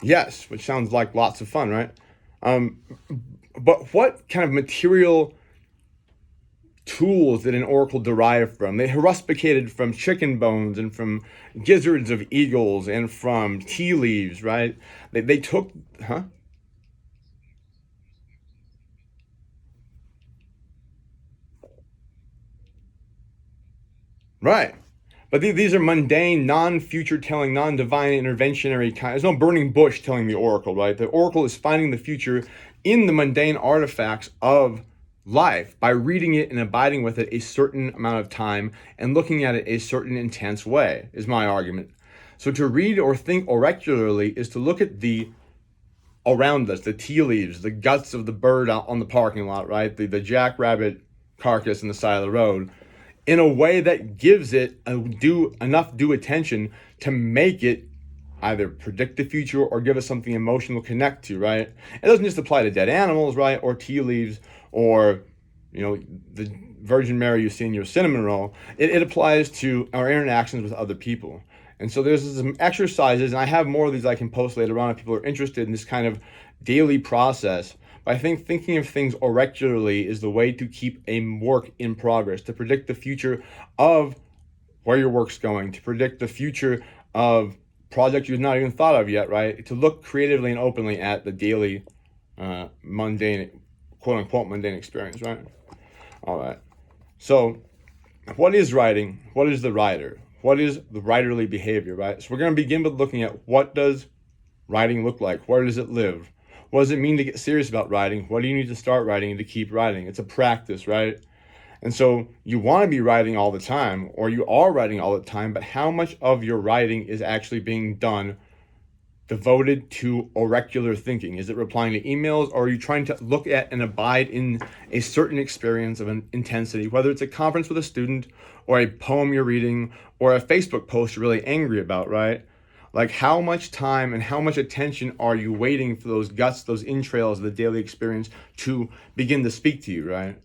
Yes, which sounds like lots of fun, right? Um, but what kind of material tools did an oracle derive from? They rusticated from chicken bones and from gizzards of eagles and from tea leaves, right? They took, huh? Right. But these are mundane, non-future telling, non-divine interventionary kind. There's no burning bush telling the oracle, right? The oracle is finding the future in the mundane artifacts of life by reading it and abiding with it a certain amount of time and looking at it a certain intense way, is my argument. So to read or think oracularly is to look at the around us, the tea leaves, the guts of the bird out on the parking lot, right? The jackrabbit carcass in the side of the road, in a way that gives it enough due attention to make it either predict the future or give us something emotional to connect to, right? It doesn't just apply to dead animals, right? Or tea leaves, or the Virgin Mary you see in your cinnamon roll. It applies to our interactions with other people. And so there's some exercises, and I have more of these I can post later on if people are interested in this kind of daily process. But I think thinking of things oracularly is the way to keep a work in progress, to predict the future of where your work's going, to predict the future of projects you've not even thought of yet, right? To look creatively and openly at the daily, mundane, quote unquote, mundane experience, right? All right. So, what is writing? What is the writer? What is the writerly behavior, right? So we're going to begin with looking at what does writing look like? Where does it live? What does it mean to get serious about writing? What do you need to start writing and to keep writing? It's a practice, right? And so you want to be writing all the time, or you are writing all the time, but how much of your writing is actually being done devoted to oracular thinking? Is it replying to emails, or are you trying to look at and abide in a certain experience of an intensity, whether it's a conference with a student or a poem you're reading or a Facebook post you're really angry about, right? Like, how much time and how much attention are you waiting for those guts, those entrails of the daily experience to begin to speak to you, right?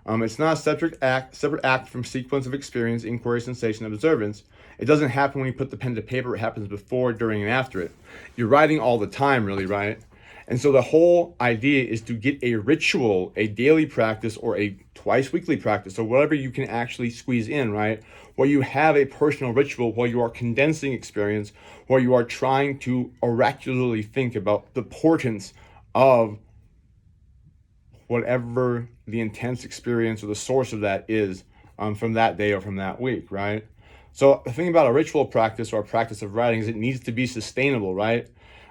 It's not a separate act from sequence of experience, inquiry, sensation, observance. It doesn't happen when you put the pen to paper. It happens before, during, and after it. You're writing all the time, really, right? And so the whole idea is to get a ritual, a daily practice, or a twice weekly practice, or whatever you can actually squeeze in, right? Where you have a personal ritual, where you are condensing experience, where you are trying to oracularly think about the portents of whatever the intense experience or the source of that is, from that day or from that week, right? So the thing about a ritual practice or a practice of writing is it needs to be sustainable, right?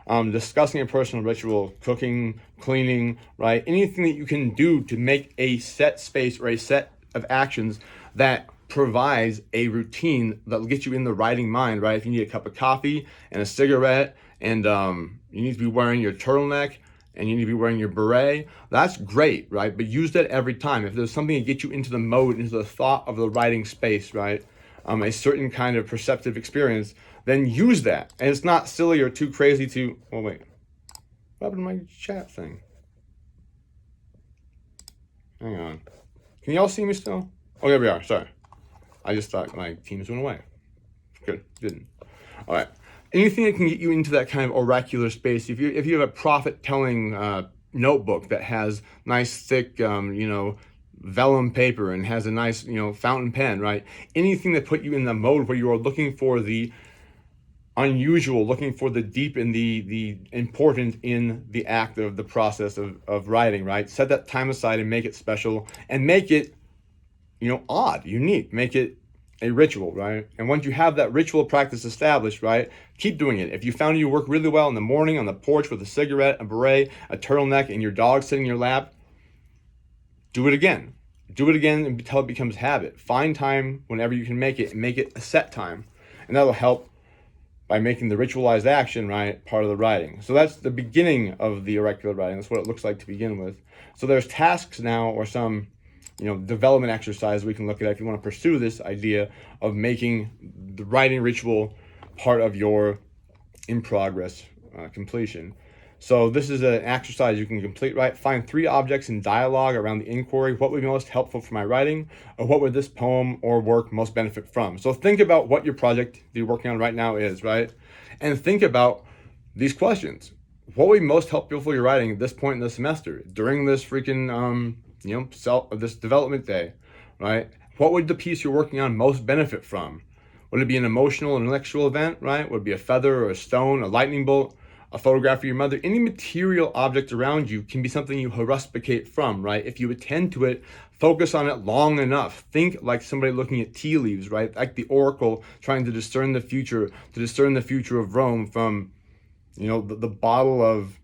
Discussing a personal ritual, cooking, cleaning, right? Anything that you can do to make a set space or a set of actions that provides a routine that will get you in the writing mind, right? If you need a cup of coffee and a cigarette, and you need to be wearing your turtleneck, and you need to be wearing your beret, that's great, right? But use that every time. If there's something to get you into the mode, into the thought of the writing space, right? A certain kind of perceptive experience, then use that. And it's not silly or too crazy to, oh wait, what happened to my chat thing? Hang on. Can y'all see me still? Oh, there we are, sorry. I just thought my Teams went away. Good, didn't. All right. Anything that can get you into that kind of oracular space. If you have a prophet telling notebook that has nice thick vellum paper and has a nice fountain pen, right? Anything that put you in the mode where you are looking for the unusual, looking for the deep and the important in the act of the process of writing, right? Set that time aside and make it special, and make it odd, unique. Make it a ritual, right? And once you have that ritual practice established, right, keep doing it. If you found you work really well in the morning on the porch with a cigarette, a beret, a turtleneck, and your dog sitting in your lap, do it again. Do it again until it becomes habit. Find time whenever you can make it, and make it a set time. And that'll help by making the ritualized action, right, part of the writing. So that's the beginning of the oracular writing. That's what it looks like to begin with. So there's tasks now, or some development exercise we can look at if you want to pursue this idea of making the writing ritual part of your in progress completion. So this is an exercise you can complete, right? Find 3 objects in dialogue around the inquiry. What would be most helpful for my writing? Or what would this poem or work most benefit from? So think about what your project that you're working on right now is, right? And think about these questions. What would be most helpful for your writing at this point in the semester during this freaking this development day, right? What would the piece you're working on most benefit from? Would it be an emotional and intellectual event, right? Would it be a feather or a stone, a lightning bolt, a photograph of your mother? Any material object around you can be something you haruspicate from, right? If you attend to it, focus on it long enough. Think like somebody looking at tea leaves, right? Like the oracle trying to discern the future of Rome from, the bottle of,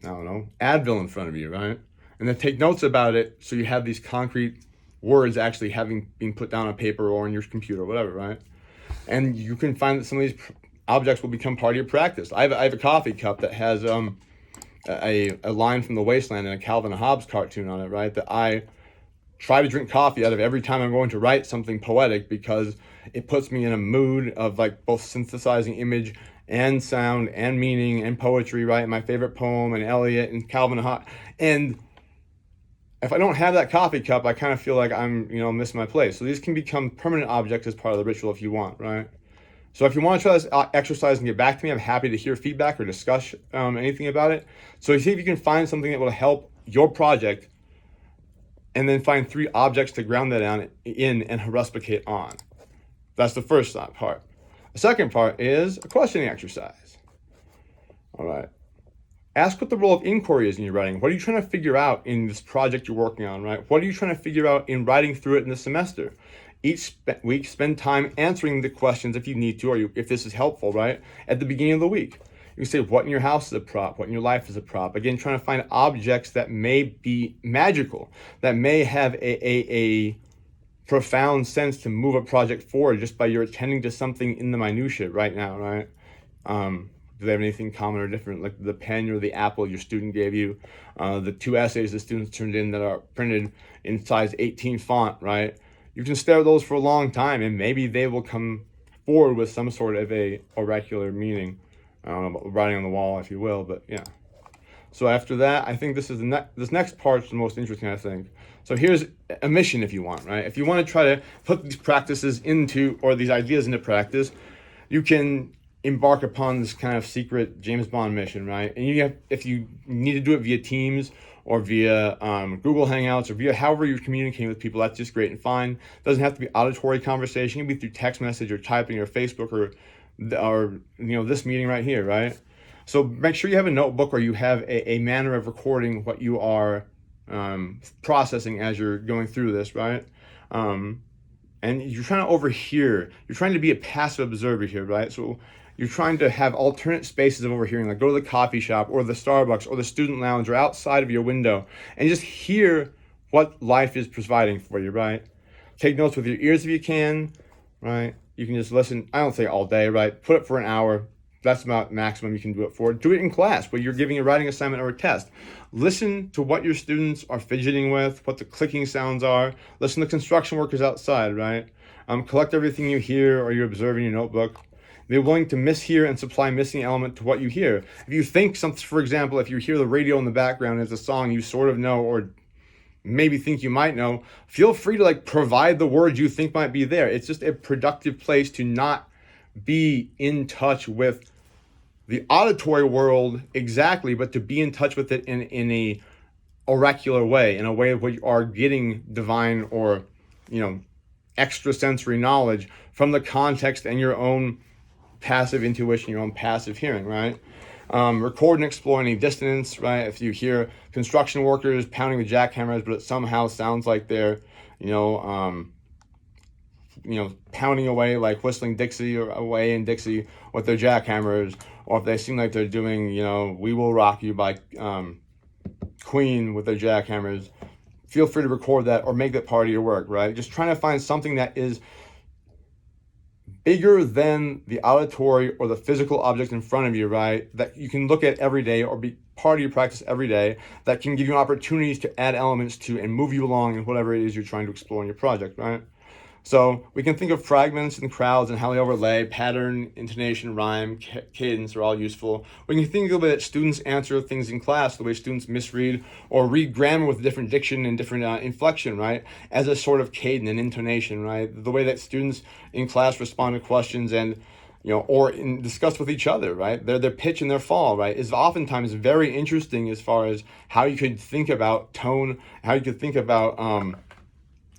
I don't know, Advil in front of you, right? And then take notes about it so you have these concrete words actually having been put down on paper or on your computer or whatever, right? And you can find that some of these objects will become part of your practice. I have a coffee cup that has a line from The Wasteland and a Calvin and Hobbes cartoon on it, right? That I try to drink coffee out of every time I'm going to write something poetic, because it puts me in a mood of like both synthesizing image and sound and meaning and poetry, right? My favorite poem and Eliot and Calvin and Hobbes. And if I don't have that coffee cup, I kind of feel like I'm, missing my place. So these can become permanent objects as part of the ritual if you want, right? So if you want to try this exercise and get back to me, I'm happy to hear feedback or discuss anything about it. So see if you can find something that will help your project, and then find 3 objects to ground that down in and haruspicate on. That's the first part. The second part is a questioning exercise. All right. Ask what the role of inquiry is in your writing. What are you trying to figure out in this project you're working on, right? What are you trying to figure out in writing through it in the semester? Each week, spend time answering the questions if you need to, or if this is helpful, right? At the beginning of the week. You can say what in your house is a prop, what in your life is a prop. Again, trying to find objects that may be magical, that may have a profound sense to move a project forward just by your attending to something in the minutia right now, right? Do they have anything common or different, like the pen or the apple your student gave you, the 2 essays the students turned in that are printed in size 18 font, right? You can stare at those for a long time, and maybe they will come forward with some sort of a oracular meaning. I don't know about writing on the wall, if you will, but yeah. So after that, I think this next part's the most interesting, I think. So here's a mission if you want, right? If you want to try to put these practices into, or these ideas into practice, you can embark upon this kind of secret James Bond mission, right? And if you need to do it via Teams or via Google Hangouts or via however you're communicating with people, that's just great and fine. It doesn't have to be auditory conversation. It can be through text message or typing or Facebook or this meeting right here, right? So make sure you have a notebook or you have a manner of recording what you are processing as you're going through this, right? And you're trying to overhear. You're trying to be a passive observer here, right? So you're trying to have alternate spaces of overhearing, like go to the coffee shop or the Starbucks or the student lounge or outside of your window and just hear what life is providing for you, right? Take notes with your ears if you can, right? You can just listen. I don't say all day, right? Put it for an hour. That's about maximum you can do it for. Do it in class where you're giving a writing assignment or a test. Listen to what your students are fidgeting with, what the clicking sounds are. Listen to construction workers outside, right? Collect everything you hear or you observe in your notebook. Be willing to mishear and supply missing element to what you hear. If you think something, for example, if you hear the radio in the background as a song you sort of know or maybe think you might know, feel free to provide the words you think might be there. It's just a productive place to not be in touch with the auditory world exactly, but to be in touch with it in a oracular way, in a way where you are getting divine or extrasensory knowledge from the context and your own passive intuition, your own passive hearing, right? Record and explore any dissonance, right? If you hear construction workers pounding the jackhammers, but it somehow sounds like they're, pounding away, like whistling Dixie or away in Dixie with their jackhammers, or if they seem like they're doing, We Will Rock You by Queen with their jackhammers, feel free to record that or make that part of your work, right? Just trying to find something that is bigger than the auditory or the physical object in front of you, right? That you can look at every day or be part of your practice every day, that can give you opportunities to add elements to and move you along in whatever it is you're trying to explore in your project, right? So we can think of fragments and crowds and how they overlay. Pattern, intonation, rhyme, cadence are all useful. We can think of the way that students answer things in class, the way students misread or read grammar with different diction and different inflection, right? As a sort of cadence and intonation, right? The way that students in class respond to questions and or discuss with each other, right? Their pitch and their fall, right, is oftentimes very interesting as far as how you could think about tone, how you could think about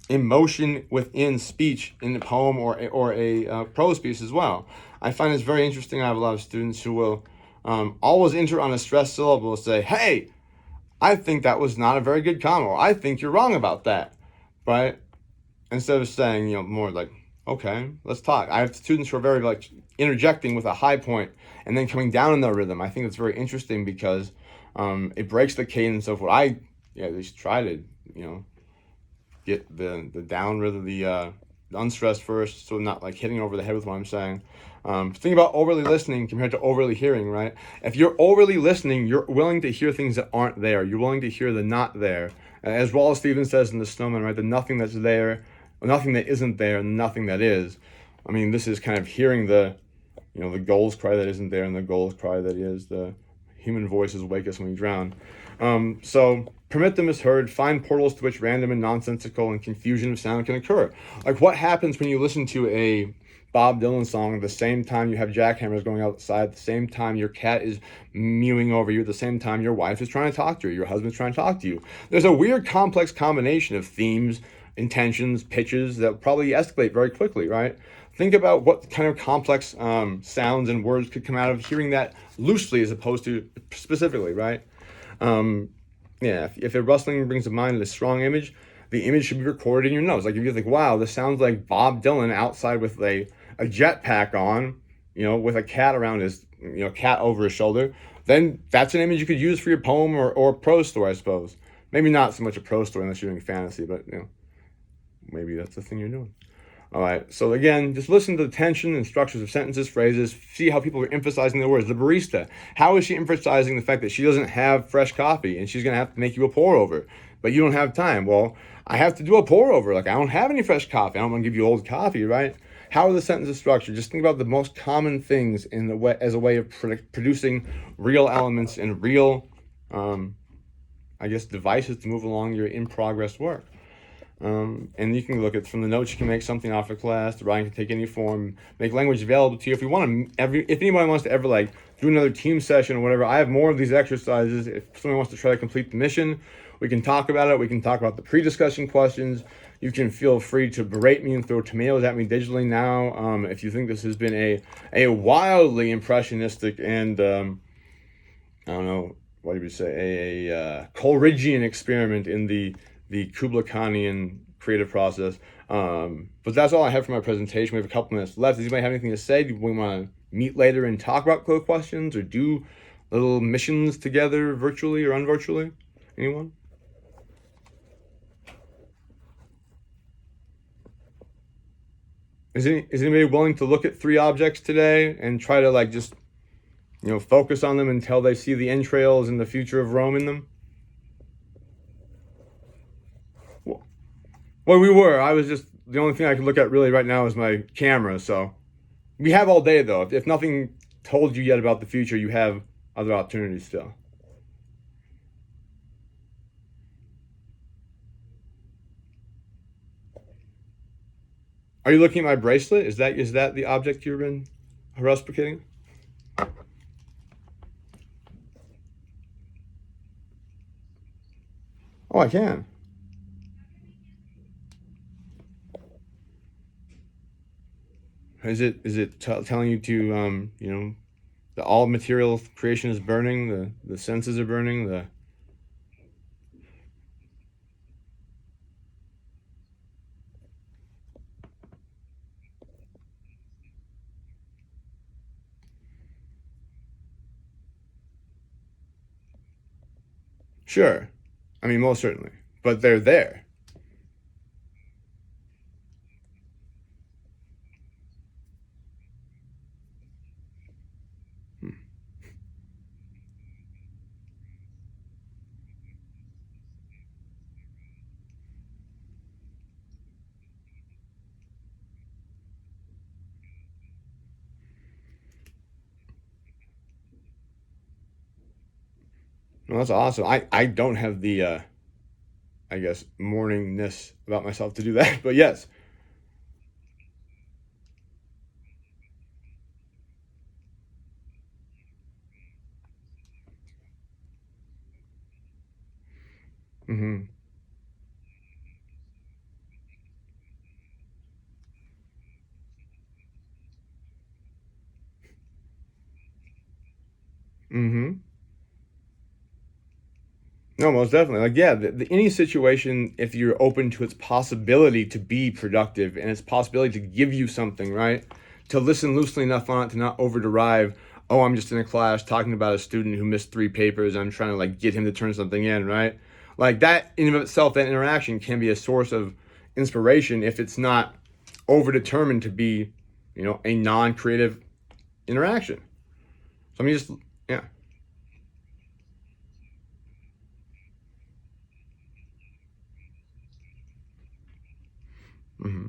emotion within speech in a poem or a prose piece as well. I find it's very interesting. I have a lot of students who will always enter on a stressed syllable, say, "Hey, I think that was not a very good comment," or "I think you're wrong about that," right? Instead of saying, more like, "Okay, let's talk." I have students who are very like interjecting with a high point and then coming down in their rhythm. I think it's very interesting because it breaks the cadence of what I at least try to get the down rhythm, the unstressed first, so not like hitting over the head with what I'm saying. Think about overly listening compared to overly hearing, right? If you're overly listening, you're willing to hear things that aren't there. You're willing to hear the not there. As Wallace Stevens says in The Snowman, right? The nothing that's there, nothing that isn't there, and nothing that is. I mean, this is kind of hearing the gulls cry that isn't there, and the gulls cry that is. The human voices wake us when we drown. So permit the misheard, find portals to which random and nonsensical and confusion of sound can occur. Like what happens when you listen to a Bob Dylan song at the same time you have jackhammers going outside, at the same time your cat is mewing over you, at the same time your wife is trying to talk to you, your husband's trying to talk to you. There's a weird complex combination of themes, intentions, pitches that probably escalate very quickly, right? Think about what kind of complex sounds and words could come out of hearing that loosely as opposed to specifically, right? If a rustling brings to mind a strong image, the image should be recorded in your notes. Like if you think, wow, this sounds like Bob Dylan outside with a jetpack on, with a cat around his, cat over his shoulder, then that's an image you could use for your poem or prose story, I suppose. Maybe not so much a prose story unless you're doing fantasy, but maybe that's the thing you're doing. All right, so again, just listen to the tension and structures of sentences, phrases, see how people are emphasizing their words. The barista, how is she emphasizing the fact that she doesn't have fresh coffee and she's going to have to make you a pour over, but you don't have time? Well, I have to do a pour over. Like, I don't have any fresh coffee. I don't want to give you old coffee, right? How are the sentences structured? Just think about the most common things as a way of producing real elements and real, devices to move along your in-progress work. And you can look at from the notes. You can make something off of class. The writing can take any form. Make language available to you if you want to. If anybody wants to ever do another team session or whatever, I have more of these exercises. If someone wants to try to complete the mission, we can talk about it. We can talk about the pre-discussion questions. You can feel free to berate me and throw tomatoes at me digitally now. If you think this has been a wildly impressionistic and I don't know, what do you say, a Coleridgean experiment in the Kubla Khanian creative process. But that's all I have for my presentation. We have a couple minutes left. Does anybody have anything to say? Do we want to meet later and talk about code questions or do little missions together virtually or unvirtually? Anyone? Is anybody willing to look at 3 objects today and try to just focus on them until they see the entrails and the future of Rome in them? Well, we were. I was just, the only thing I can look at really right now is my camera. So we have all day though. If nothing told you yet about the future, you have other opportunities still. Are you looking at my bracelet? Is that the object you've been haruspicating? Oh, I can. Is it telling you to the all material creation is burning, the senses are burning, the Sure. I mean, most certainly. But they're there. Well, that's awesome. I don't have the morningness about myself to do that, but yes. Mm-hmm. Mm-hmm. No, most definitely. Like, yeah, any situation, if you're open to its possibility to be productive and its possibility to give you something, right? To listen loosely enough on it to not over derive, oh, I'm just in a class talking about a student who missed three papers. I'm trying to like get him to turn something in, right? Like that in and of itself, that interaction can be a source of inspiration if it's not over determined to be, a non-creative interaction. So I mean, just yeah. Hmm.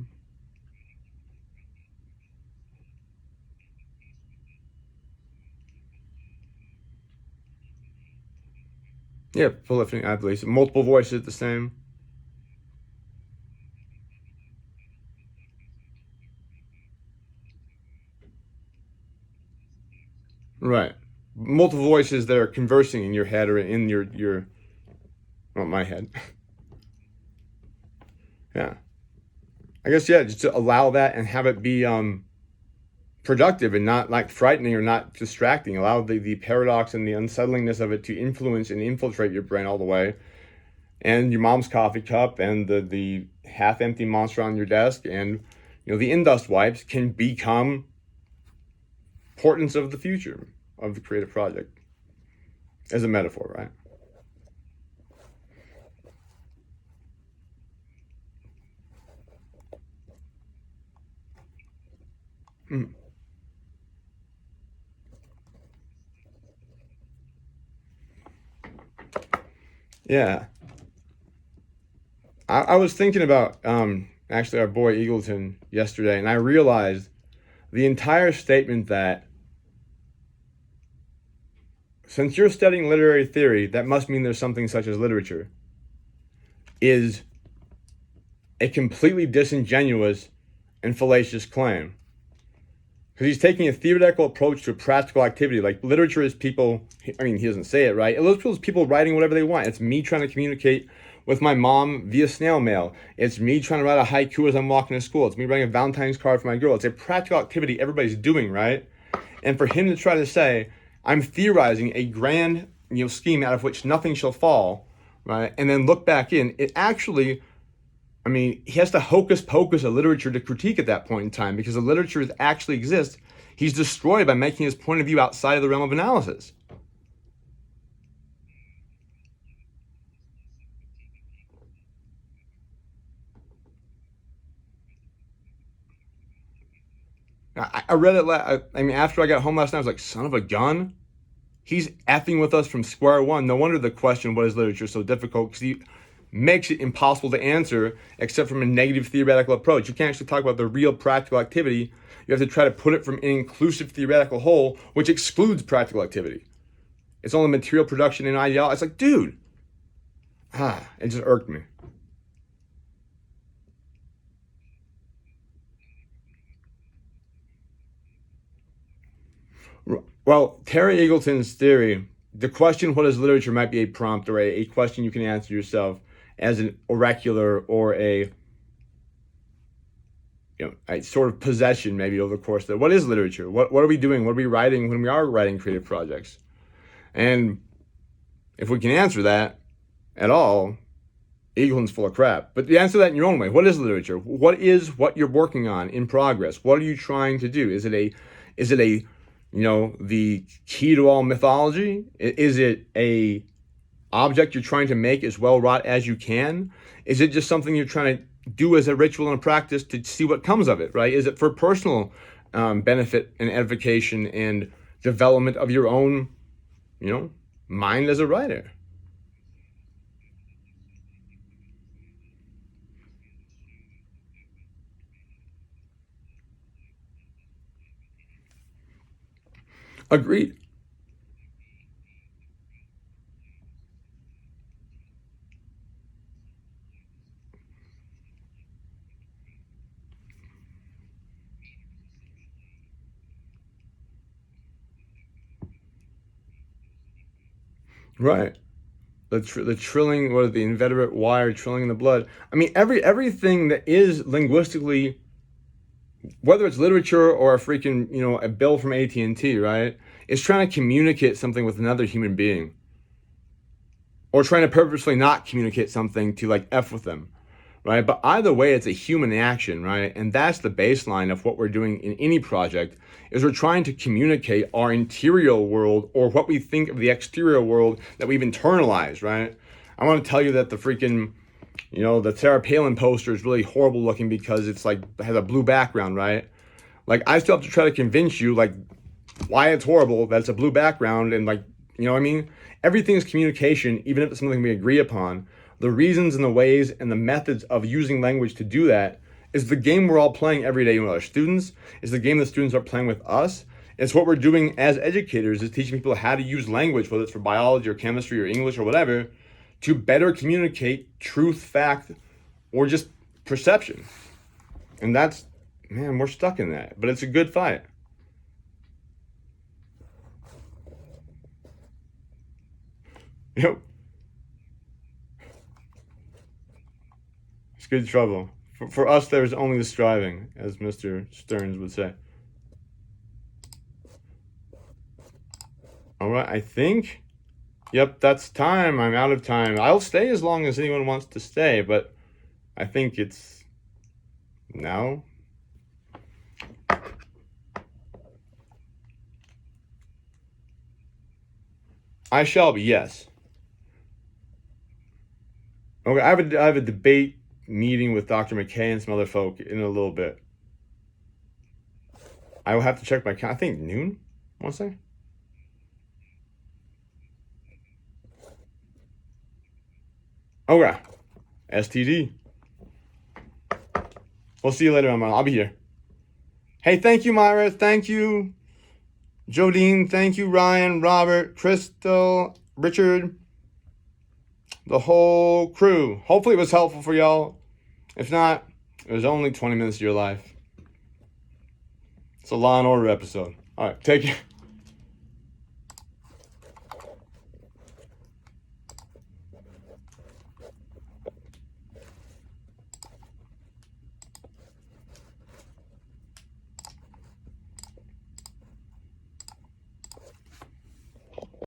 Yeah, prolific athletes, multiple voices the same. Right. Multiple voices that are conversing in your head or in your well, my head. Yeah. I guess yeah, just to allow that and have it be productive and not like frightening or not distracting. Allow the paradox and the unsettlingness of it to influence and infiltrate your brain all the way. And your mom's coffee cup and the half empty monster on your desk and the indust wipes can become portents of the future of the creative project as a metaphor, right? Mm. Yeah. I was thinking about actually our boy Eagleton yesterday, and I realized the entire statement that since you're studying literary theory, that must mean there's something such as literature, is a completely disingenuous and fallacious claim. Because he's taking a theoretical approach to a practical activity. Like literature is people, I mean, he doesn't say it, right? Literature is people writing whatever they want. It's me trying to communicate with my mom via snail mail. It's me trying to write a haiku as I'm walking to school. It's me writing a Valentine's card for my girl. It's a practical activity everybody's doing, right? And for him to try to say, I'm theorizing a grand, scheme out of which nothing shall fall, right? And then look back in, it actually, I mean, he has to hocus pocus a literature to critique at that point in time because the literature that actually exists, he's destroyed by making his point of view outside of the realm of analysis. I read it. I mean, after I got home last night, I was like, "Son of a gun!" He's effing with us from square one. No wonder the question, "What is literature?" is so difficult because he makes it impossible to answer except from a negative theoretical approach. You can't actually talk about the real practical activity. You have to try to put it from an inclusive theoretical whole, which excludes practical activity. It's only material production and ideology. It's like, dude, it just irked me. Well, Terry Eagleton's theory, the question, what is literature, might be a prompt or a question you can answer yourself as an oracular or a sort of possession maybe over the course of it. What is literature? What are we doing? What are we writing when we are writing creative projects? And if we can answer that at all, Eagleton's full of crap. But you answer that in your own way. What is literature? What is what you're working on in progress? What are you trying to do? Is it a the key to all mythology? Is it a object you're trying to make as well wrought as you can? Is it just something you're trying to do as a ritual and a practice to see what comes of it, right? Is it for personal benefit and edification and development of your own, you know, mind as a writer? Agreed. Right. the trilling, or the inveterate wire trilling in the blood. I mean, everything that is linguistically, whether it's literature or a freaking, a bill from AT&T, right, is trying to communicate something with another human being, or trying to purposely not communicate something to like F with them, right? But either way, it's a human action, right? And that's the baseline of what we're doing in any project, is we're trying to communicate our interior world, or what we think of the exterior world that we've internalized, right? I want to tell you that the freaking, the Sarah Palin poster is really horrible looking because it's like, has a blue background, right? Like, I still have to try to convince you, like, why it's horrible that it's a blue background, and like, you know what I mean? Everything is communication, even if it's something we agree upon. The reasons and the ways and the methods of using language to do that is the game we're all playing every day with our students. It's the game the students are playing with us. It's what we're doing as educators, is teaching people how to use language, whether it's for biology or chemistry or English or whatever, to better communicate truth, fact, or just perception. And that's, man, we're stuck in that. But it's a good fight. Yep. It's good trouble. For us, there's only the striving, as Mr. Stearns would say. All right, I think, yep, that's time. I'm out of time. I'll stay as long as anyone wants to stay, but I think it's now. I shall be, yes. Okay, I have a debate meeting with Dr. McKay and some other folk in a little bit. I will have to check my count. I think noon, I want to say. Okay. STD. We'll see you later, I'll be here. Hey, thank you, Myra. Thank you, Jodine. Thank you, Ryan, Robert, Crystal, Richard, the whole crew. Hopefully it was helpful for y'all. If not, it was only 20 minutes of your life. It's a Law and Order episode. All right, take care.